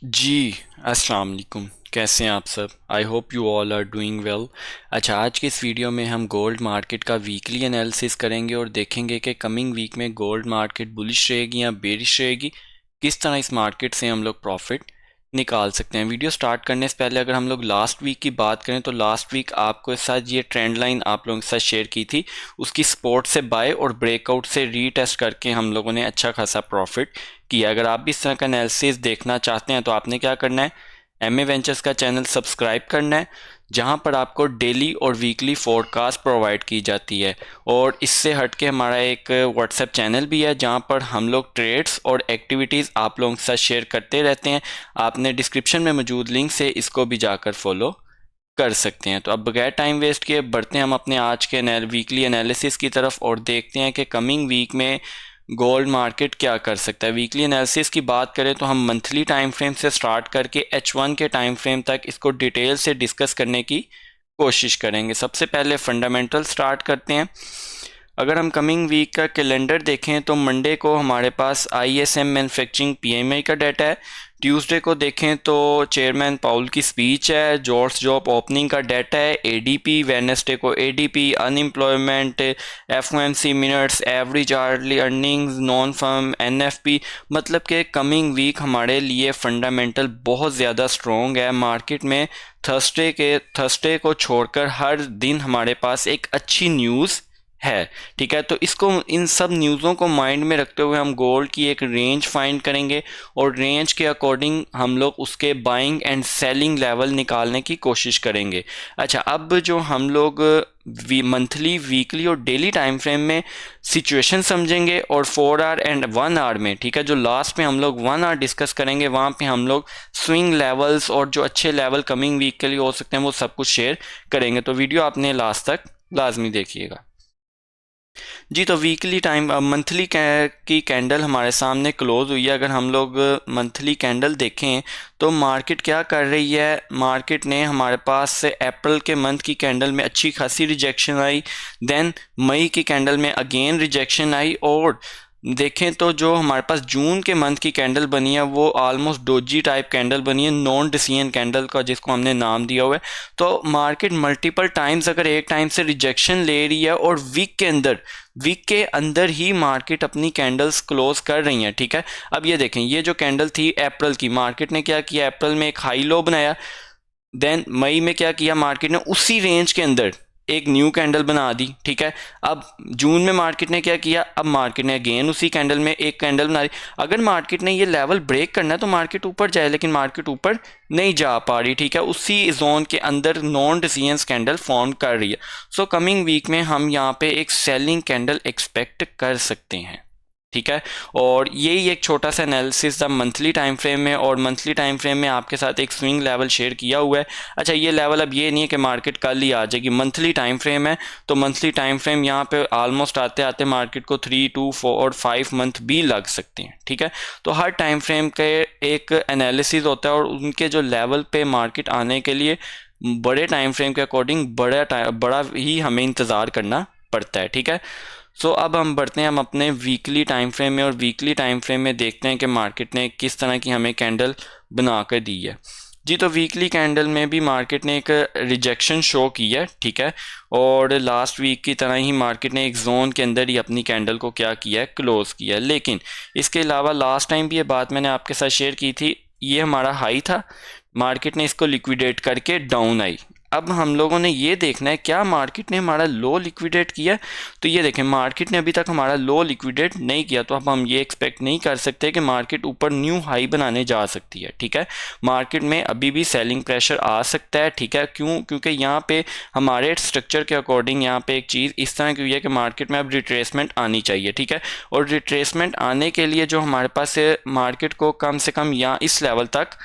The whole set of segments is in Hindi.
जी, अस्सलाम वालेकुम। कैसे हैं आप सब? I hope you all are doing well. अच्छा, आज के इस वीडियो में हम गोल्ड मार्केट का वीकली एनालिसिस करेंगे और देखेंगे कि कमिंग वीक में गोल्ड मार्केट बुलिश रहेगी या बेरिश रहेगी। किस तरह इस मार्केट से हम लोग प्रॉफिट निकाल सकते हैं। वीडियो स्टार्ट करने से पहले अगर हम लोग लास्ट वीक की बात करें तो लास्ट वीक आपको साथ ये ट्रेंड लाइन आप लोगों के साथ शेयर की थी। उसकी सपोर्ट से बाय और ब्रेकआउट से रीटेस्ट करके हम लोगों ने अच्छा खासा प्रॉफिट किया। अगर आप भी इस तरह का एनालिसिस देखना चाहते हैं तो आपने क्या करना है, एम ए वेंचर्स का चैनल सब्सक्राइब करना है, जहां पर आपको डेली और वीकली फोरकास्ट प्रोवाइड की जाती है। और इससे हट के हमारा एक व्हाट्सएप चैनल भी है जहां पर हम लोग ट्रेड्स और एक्टिविटीज़ आप लोगों के साथ शेयर करते रहते हैं। आपने डिस्क्रिप्शन में मौजूद लिंक से इसको भी जाकर फॉलो कर सकते हैं। तो अब बगैर टाइम वेस्ट किए बढ़ते हैं हम अपने आज के वीकली एनालिसिस की तरफ और देखते हैं कि कमिंग वीक में गोल्ड मार्केट क्या कर सकता है। वीकली एनालिसिस की बात करें तो हम मंथली टाइम फ्रेम से स्टार्ट करके H1 के टाइम फ्रेम तक इसको डिटेल से डिस्कस करने की कोशिश करेंगे। सबसे पहले फंडामेंटल स्टार्ट करते हैं। अगर हम कमिंग वीक का कैलेंडर देखें तो मंडे को हमारे पास ISM मैन्युफैक्चरिंग PMI का डाटा है। ट्यूसडे को देखें तो चेयरमैन पाउल की स्पीच है। जॉब्स जॉब ओपनिंग का डाटा है। ADP वेडनेसडे को ADP, unemployment, FOMC minutes, average hourly earnings, non firm NFP। मतलब कि कमिंग वीक हमारे लिए फंडामेंटल बहुत ज़्यादा स्ट्रॉन्ग है। मार्केट में थर्सडे को छोड़कर हर दिन हमारे पास एक अच्छी न्यूज़ है। ठीक है, तो इसको इन सब न्यूज़ों को माइंड में रखते हुए हम गोल्ड की एक रेंज फाइंड करेंगे और रेंज के अकॉर्डिंग हम लोग उसके बाइंग एंड सेलिंग लेवल निकालने की कोशिश करेंगे। अच्छा, अब जो हम लोग मंथली, वीकली और डेली टाइम फ्रेम में सिचुएशन समझेंगे और 4 आवर एंड 1 आवर में, ठीक है, जो लास्ट में हम लोग 1 आवर डिस्कस करेंगे वहाँ पे हम लोग स्विंग लेवल्स और जो अच्छे लेवल कमिंग वीक के लिए हो सकते हैं वो सब कुछ शेयर करेंगे। तो वीडियो आपने लास्ट तक लाजमी देखिएगा। जी, तो वीकली टाइम मंथली की कैंडल हमारे सामने क्लोज हुई है। अगर हम लोग मंथली कैंडल देखें तो मार्केट क्या कर रही है, मार्केट ने हमारे पास से अप्रैल के मंथ की कैंडल में अच्छी खासी रिजेक्शन आई। देन मई की कैंडल में अगेन रिजेक्शन आई और देखें तो जो हमारे पास जून के मंथ की कैंडल बनी है वो ऑलमोस्ट डोजी टाइप कैंडल बनी है, नॉन डिसीजन कैंडल का जिसको हमने नाम दिया हुआ है। तो मार्केट मल्टीपल टाइम्स अगर एक टाइम से रिजेक्शन ले रही है और वीक के अंदर ही मार्केट अपनी कैंडल्स क्लोज कर रही हैं। ठीक है, अब ये देखें, ये जो कैंडल थी अप्रैल की, मार्केट ने क्या किया, अप्रैल में एक हाई लो बनाया। देन मई में क्या किया, मार्केट ने उसी रेंज के अंदर एक न्यू कैंडल बना दी। ठीक है, अब जून में मार्केट ने क्या किया, अब मार्केट ने अगेन उसी कैंडल में एक कैंडल बना दी। अगर मार्केट ने ये लेवल ब्रेक करना है तो मार्केट ऊपर जाए, लेकिन मार्केट ऊपर नहीं जा पा रही। ठीक है, उसी जोन के अंदर नॉन डिसीजन कैंडल फॉर्म कर रही है। सो कमिंग वीक में हम यहाँ पे एक सेलिंग कैंडल एक्सपेक्ट कर सकते हैं। ठीक है, और यही एक छोटा सा एनालिसिस था मंथली टाइम फ्रेम में, और मंथली टाइम फ्रेम में आपके साथ एक स्विंग लेवल शेयर किया हुआ है। अच्छा, ये लेवल अब ये नहीं है कि मार्केट कल ही आ जाएगी, मंथली टाइम फ्रेम है तो मंथली टाइम फ्रेम यहाँ पे ऑलमोस्ट आते आते मार्केट को 3, 2, 4 और 5 मंथ भी लग सकते हैं। ठीक है, तो हर टाइम फ्रेम के एक एनालिसिस होता है और उनके जो लेवल पे मार्केट आने के लिए बड़े टाइम फ्रेम के अकॉर्डिंग बड़ा ही हमें इंतज़ार करना पड़ता है। ठीक है, सो अब हम बढ़ते हैं हम अपने वीकली टाइम फ्रेम में और वीकली टाइम फ्रेम में देखते हैं कि मार्केट ने किस तरह की हमें कैंडल बना कर दी है। जी, तो वीकली कैंडल में भी मार्केट ने एक रिजेक्शन शो की है। ठीक है, और लास्ट वीक की तरह ही मार्केट ने एक जोन के अंदर ही अपनी कैंडल को क्या किया है, क्लोज किया है। लेकिन इसके अलावा लास्ट टाइम भी ये बात मैंने आपके साथ शेयर की थी, ये हमारा हाई था, मार्केट ने इसको लिक्विडेट करके डाउन आई। अब हम लोगों ने ये देखना है क्या मार्केट ने हमारा लो लिक्विडेट किया। तो ये देखें, मार्केट ने अभी तक हमारा लो लिक्विडेट नहीं किया, तो अब हम ये एक्सपेक्ट नहीं कर सकते कि मार्केट ऊपर न्यू हाई बनाने जा सकती है। ठीक है, मार्केट में अभी भी सेलिंग प्रेशर आ सकता है। ठीक है, क्योंकि यहाँ पे हमारे स्ट्रक्चर के अकॉर्डिंग यहाँ पे एक चीज़ इस तरह की हुई है कि मार्केट में अब रिट्रेसमेंट आनी चाहिए। ठीक है, और रिट्रेसमेंट आने के लिए जो हमारे पास मार्केट को कम से कम यहाँ इस लेवल तक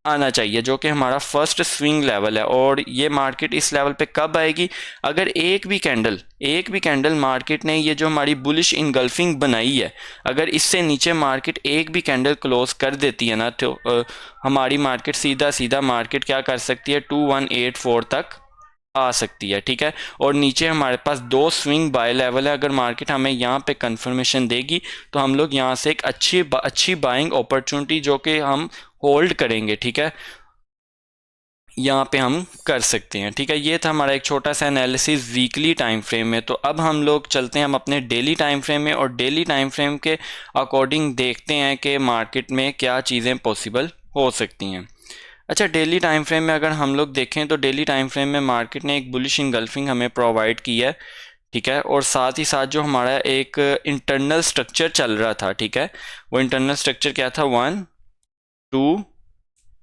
आना चाहिए, जो कि हमारा फर्स्ट स्विंग लेवल है। और ये मार्केट इस लेवल पे कब आएगी, अगर एक भी कैंडल मार्केट ने ये जो हमारी बुलिश इनगल्फिंग बनाई है, अगर इससे नीचे मार्केट एक भी कैंडल क्लोज कर देती है ना, तो हमारी मार्केट सीधा मार्केट क्या कर सकती है, 2184 तक आ सकती है, ठीक है। और नीचे हमारे पास दो स्विंग बाय लेवल है। अगर मार्केट हमें यहाँ पे कंफर्मेशन देगी तो हम लोग यहाँ से एक अच्छी बाइंग अपॉर्चुनिटी जो कि हम होल्ड करेंगे, ठीक है, यहाँ पे हम कर सकते हैं, ठीक है। ये था हमारा एक छोटा सा एनालिसिस वीकली टाइम फ्रेम में। तो अब हम लोग चलते हैं हम अपने डेली टाइम फ्रेम में, और डेली टाइम फ्रेम के अकॉर्डिंग देखते हैं कि मार्केट में क्या चीज़ें पॉसिबल हो सकती हैं। अच्छा, डेली टाइम फ्रेम में अगर हम लोग देखें तो डेली टाइम फ्रेम में मार्केट ने एक बुलिश इंगल्फिंग हमें प्रोवाइड की है, ठीक है। और साथ ही साथ जो हमारा एक इंटरनल स्ट्रक्चर चल रहा था, ठीक है, वो इंटरनल स्ट्रक्चर क्या था, 1 2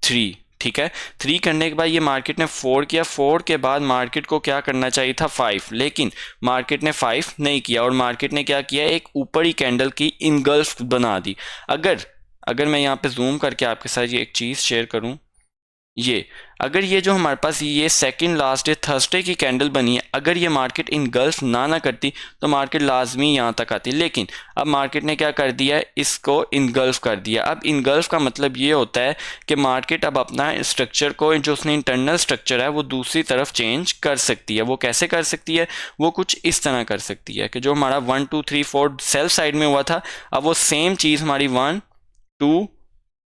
3, ठीक है। 3 करने के बाद ये मार्केट ने 4 किया, 4 के बाद मार्केट को क्या करना चाहिए था, 5, लेकिन मार्केट ने 5 नहीं किया, और मार्केट ने क्या किया, एक ऊपरी कैंडल की इनगल्फ बना दी। अगर मैं यहाँ पे जूम करके आपके साथ ये एक चीज़ शेयर करूँ, ये अगर ये जो हमारे पास ये सेकंड लास्ट डे थर्सडे की कैंडल बनी है, अगर ये मार्केट इनगल्फ ना करती तो मार्केट लाजमी यहाँ तक आती, लेकिन अब मार्केट ने क्या कर दिया है, इसको इनगल्फ कर दिया। अब इनगल्फ का मतलब ये होता है कि मार्केट अब अपना स्ट्रक्चर को, जो उसने इंटरनल स्ट्रक्चर है, वो दूसरी तरफ चेंज कर सकती है। वो कैसे कर सकती है, वो कुछ इस तरह कर सकती है कि जो हमारा 1 2 3 4 सेल्फ साइड में हुआ था, अब वो सेम चीज़ हमारी 1 2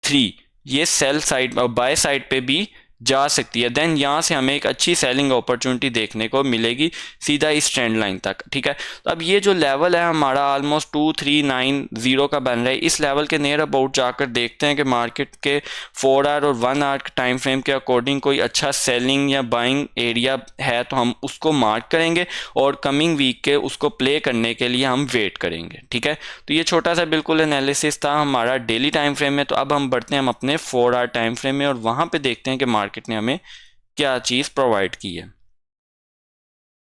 3 ये सेल साइड और बाय साइड पे भी जा सकती है। देन यहाँ से हमें एक अच्छी सेलिंग अपॉर्चुनिटी देखने को मिलेगी सीधा इस ट्रेंड लाइन तक, ठीक है। तो अब ये जो लेवल है हमारा ऑलमोस्ट 2390 का बन रहा है, इस लेवल के नियर अबाउट जाकर देखते हैं कि मार्केट के 4 आवर और 1 आवर टाइम फ्रेम के अकॉर्डिंग कोई अच्छा सेलिंग या बाइंग एरिया है तो हम उसको मार्क करेंगे, और कमिंग वीक के उसको प्ले करने के लिए हम वेट करेंगे, ठीक है। तो ये छोटा सा बिल्कुल एनालिसिस था हमारा डेली टाइम फ्रेम में। तो अब हम बढ़ते हैं हम अपने 4 आवर टाइम फ्रेम में, और वहाँ पे देखते हैं कि मार्केट ने हमें क्या चीज़ प्रोवाइड की है।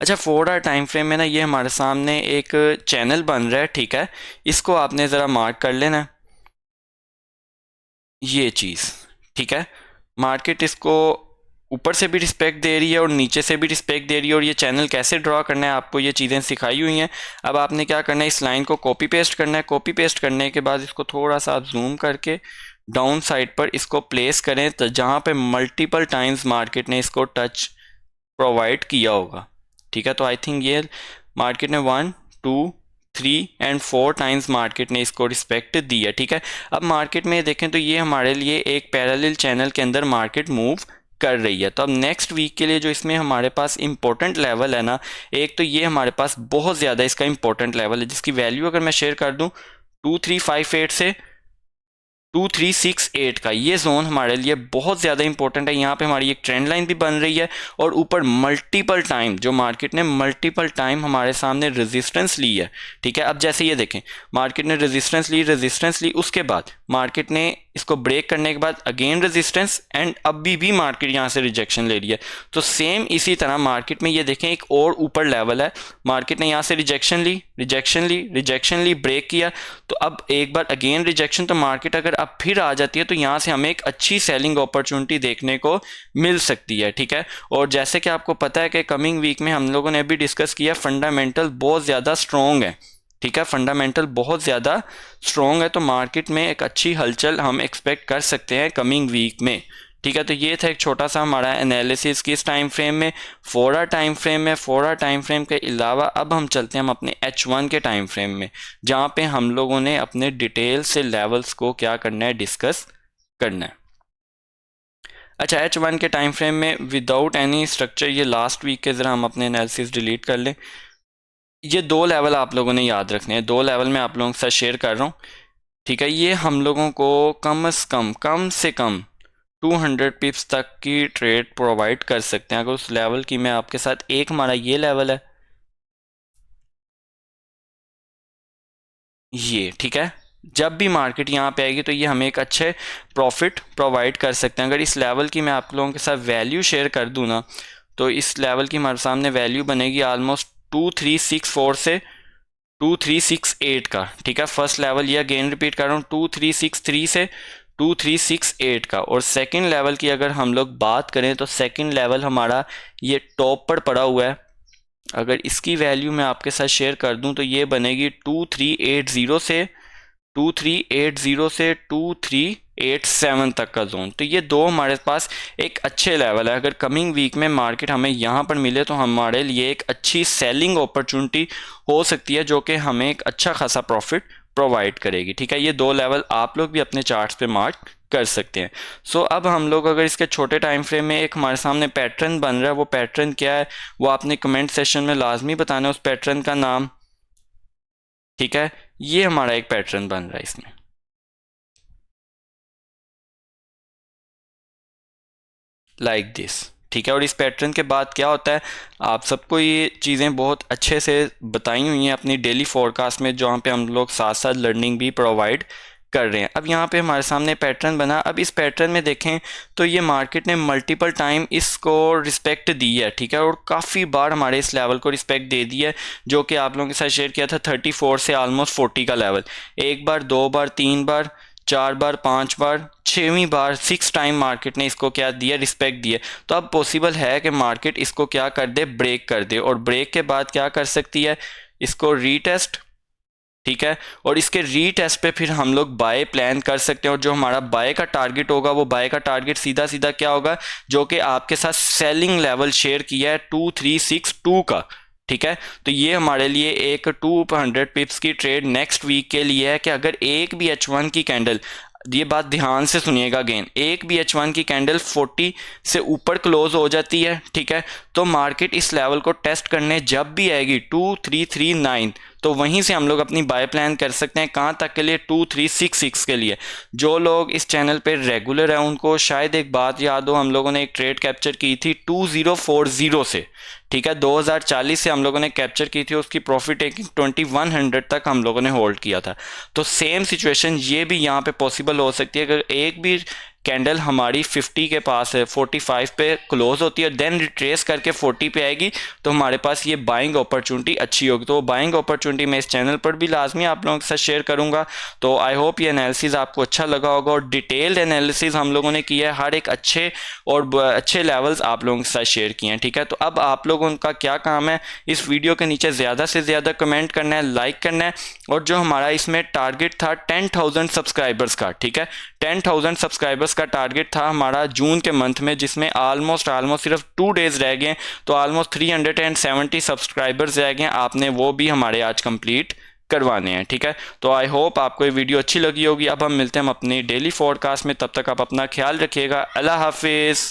अच्छा, 4 आवर टाइम फ्रेम में ना ये हमारे सामने एक चैनल बन रहा है, ठीक है, इसको आपने ज़रा मार्क कर लेना, ये चीज़, ठीक है। मार्केट इसको ऊपर से भी रिस्पेक्ट दे रही है और नीचे से भी रिस्पेक्ट दे रही है, और ये चैनल कैसे ड्रॉ करना है आपको ये चीज़ें सिखाई हुई हैं। अब आपने क्या करना है, इस लाइन को कॉपी पेस्ट करना है। कॉपी पेस्ट करने के बाद इसको थोड़ा सा आप जूम करके डाउन साइड पर इसको प्लेस करें, तो जहाँ पे मल्टीपल टाइम्स मार्केट ने इसको टच प्रोवाइड किया होगा, ठीक है। तो आई थिंक ये मार्केट ने 1 2 3 एंड 4 टाइम्स मार्केट ने इसको रिस्पेक्ट दी है, ठीक है। अब मार्केट में देखें तो ये हमारे लिए एक पैरेलल चैनल के अंदर मार्केट मूव कर रही है। तो अब नेक्स्ट वीक के लिए जो इसमें हमारे पास इंपॉर्टेंट लेवल है ना, एक तो ये हमारे पास बहुत ज़्यादा इसका इंपॉर्टेंट लेवल है, जिसकी वैल्यू अगर मैं शेयर कर दूं 2358 से 2368 का, ये जोन हमारे लिए बहुत ज़्यादा इंपॉर्टेंट है। यहाँ पे हमारी एक ट्रेंड लाइन भी बन रही है, और ऊपर मल्टीपल टाइम जो मार्केट ने मल्टीपल टाइम हमारे सामने रेजिस्टेंस ली है, ठीक है। अब जैसे ये देखें, मार्केट ने रेजिस्टेंस ली, उसके बाद मार्केट ने इसको ब्रेक करने के बाद अगेन रेजिस्टेंस, एंड अभी भी मार्केट यहाँ से रिजेक्शन ले रही है। तो सेम इसी तरह मार्केट में ये देखें एक और ऊपर लेवल है, मार्केट ने यहाँ से रिजेक्शन ली, ब्रेक किया, तो अब एक बार अगेन रिजेक्शन, तो मार्केट अगर अब फिर आ जाती है तो यहाँ से हमें एक अच्छी सेलिंग अपॉर्चुनिटी देखने को मिल सकती है, ठीक है। और जैसे कि आपको पता है कि कमिंग वीक में हम लोगों ने अभी डिस्कस किया, फंडामेंटल बहुत ज़्यादा स्ट्रॉन्ग है, ठीक है, फंडामेंटल बहुत ज़्यादा स्ट्रॉन्ग है, तो मार्केट में एक अच्छी हलचल हम एक्सपेक्ट कर सकते हैं कमिंग वीक में, ठीक है। तो ये था एक छोटा सा हमारा एनालिसिस किस टाइम फ्रेम में, 4 आवर टाइम फ्रेम में। 4 आवर टाइम फ्रेम के अलावा अब हम चलते हैं हम अपने H1 के टाइम फ्रेम में, जहाँ पे हम लोगों ने अपने डिटेल से लेवल्स को क्या करना है, डिस्कस करना है। अच्छा, H1 के टाइम फ्रेम में विदाउट एनी स्ट्रक्चर, ये लास्ट वीक के ज़रा हम अपने एनालिसिस डिलीट कर लें। ये 2 लेवल आप लोगों ने याद रखने हैं, 2 लेवल मैं आप लोगों के साथ शेयर कर रहा हूँ, ठीक है। ये हम लोगों को कम से कम 200 पिप्स तक की ट्रेड प्रोवाइड कर सकते हैं। अगर उस लेवल की मैं आपके साथ, एक हमारा ये लेवल है, ये, ठीक है, जब भी मार्केट यहाँ पे आएगी तो ये हमें एक अच्छे प्रॉफिट प्रोवाइड कर सकते हैं। अगर इस लेवल की मैं आप लोगों के साथ वैल्यू शेयर कर दूँ ना, तो इस लेवल की हमारे सामने वैल्यू बनेगी ऑलमोस्ट 2364 से 2368 का, ठीक है। फर्स्ट लेवल ये अगेन रिपीट कर रहा हूँ, 2363 से 2368 का। और सेकंड लेवल की अगर हम लोग बात करें तो सेकंड लेवल हमारा ये टॉप पर पड़ा हुआ है, अगर इसकी वैल्यू मैं आपके साथ शेयर कर दूं तो ये बनेगी 2380 से 2380 से 8-7 तक का जोन। तो ये दो हमारे पास एक अच्छे लेवल है। अगर कमिंग वीक में मार्केट हमें यहाँ पर मिले तो हमारे लिए एक अच्छी सेलिंग अपॉर्चुनिटी हो सकती है, जो कि हमें एक अच्छा खासा प्रॉफिट प्रोवाइड करेगी। ठीक है, ये दो लेवल आप लोग भी अपने चार्ट्स पे मार्क कर सकते हैं। सो अब हम लोग अगर इसके छोटे टाइम फ्रेम में एक हमारे सामने पैटर्न बन रहा है, वो पैटर्न क्या है वो आपने कमेंट सेशन में लाजमी बताना है, उस पैटर्न का नाम। ठीक है, ये हमारा एक पैटर्न बन रहा है इसमें, लाइक दिस। ठीक है, और इस पैटर्न के बाद क्या होता है, आप सबको ये चीज़ें बहुत अच्छे से बताई हुई हैं अपनी डेली फोरकास्ट में, जहाँ पे हम लोग साथ साथ लर्निंग भी प्रोवाइड कर रहे हैं। अब यहाँ पे हमारे सामने पैटर्न बना। अब इस पैटर्न में देखें तो ये मार्केट ने मल्टीपल टाइम इसको रिस्पेक्ट दी है। ठीक है, और काफ़ी बार हमारे इस लेवल को रिस्पेक्ट दे दी है, जो कि आप लोगों के साथ शेयर किया था 34 से ऑलमोस्ट 40 का लेवल। एक बार, दो बार, तीन बार, चार बार, पांच बार, छवीं बार, 6 टाइम मार्केट ने इसको क्या दिया, रिस्पेक्ट दिया। तो अब पॉसिबल है कि मार्केट इसको क्या कर दे, ब्रेक कर दे, और ब्रेक के बाद क्या कर सकती है, इसको रीटेस्ट। ठीक है, और इसके रीटेस्ट पे फिर हम लोग बाय प्लान कर सकते हैं, और जो हमारा बाय का टारगेट होगा वो बाय का टारगेट सीधा सीधा क्या होगा, जो कि आपके साथ सेलिंग लेवल शेयर किया है 2362 का। ठीक है, तो ये हमारे लिए एक 200 पिप्स की ट्रेड नेक्स्ट वीक के लिए है कि अगर एक भी H1 की कैंडल, ये बात ध्यान से सुनिएगा अगेन, एक भी H1 की कैंडल 40 से ऊपर क्लोज हो जाती है, ठीक है, तो मार्केट इस लेवल को टेस्ट करने जब भी आएगी 2339, तो वहीं से हम लोग अपनी बाय प्लान कर सकते हैं। कहाँ तक के लिए, 2366 के लिए। जो लोग इस चैनल पे रेगुलर हैं उनको शायद एक बात याद हो, हम लोगों ने एक ट्रेड कैप्चर की थी 2040 से। ठीक है, 2040 से हम लोगों ने कैप्चर की थी, उसकी प्रॉफिट टेकिंग 2100 तक हम लोगों ने होल्ड किया था। तो सेम सिचुएशन ये भी यहाँ पे पॉसिबल हो सकती है। अगर एक भी कैंडल हमारी 50 के पास है, 45 पे क्लोज होती है, देन रिट्रेस करके 40 पे आएगी, तो हमारे पास ये बाइंग अपॉर्चुनिटी अच्छी होगी। तो वो बाइंग अपॉर्चुनिटी मैं इस चैनल पर भी लाजमी आप लोगों के साथ शेयर करूंगा। तो आई होप ये एनालिसिस आपको अच्छा लगा होगा, और डिटेल्ड एनालिसिस हम लोगों ने किया है, हर एक अच्छे और अच्छे लेवल्स आप लोगों के साथ शेयर किए हैं। ठीक है, तो अब आप लोगों का क्या काम है, इस वीडियो के नीचे ज़्यादा से ज़्यादा कमेंट करना है, लाइक करना है, और जो हमारा इसमें टारगेट था 10,000 सब्सक्राइबर्स का, ठीक है, 10,000 सब्सक्राइबर्स का टारगेट था हमारा जून के मंथ में, जिसमें ऑलमोस्ट सिर्फ 2 डेज रह गए, तो ऑलमोस्ट 370 सब्सक्राइबर्स रह गए, आपने वो भी हमारे आज कंप्लीट करवाने हैं। ठीक है, तो आई होप आपको ये वीडियो अच्छी लगी होगी। अब हम मिलते हैं अपनी डेली फोरकास्ट में, तब तक आप अपना ख्याल रखिएगा। अल्लाह हाफिज़।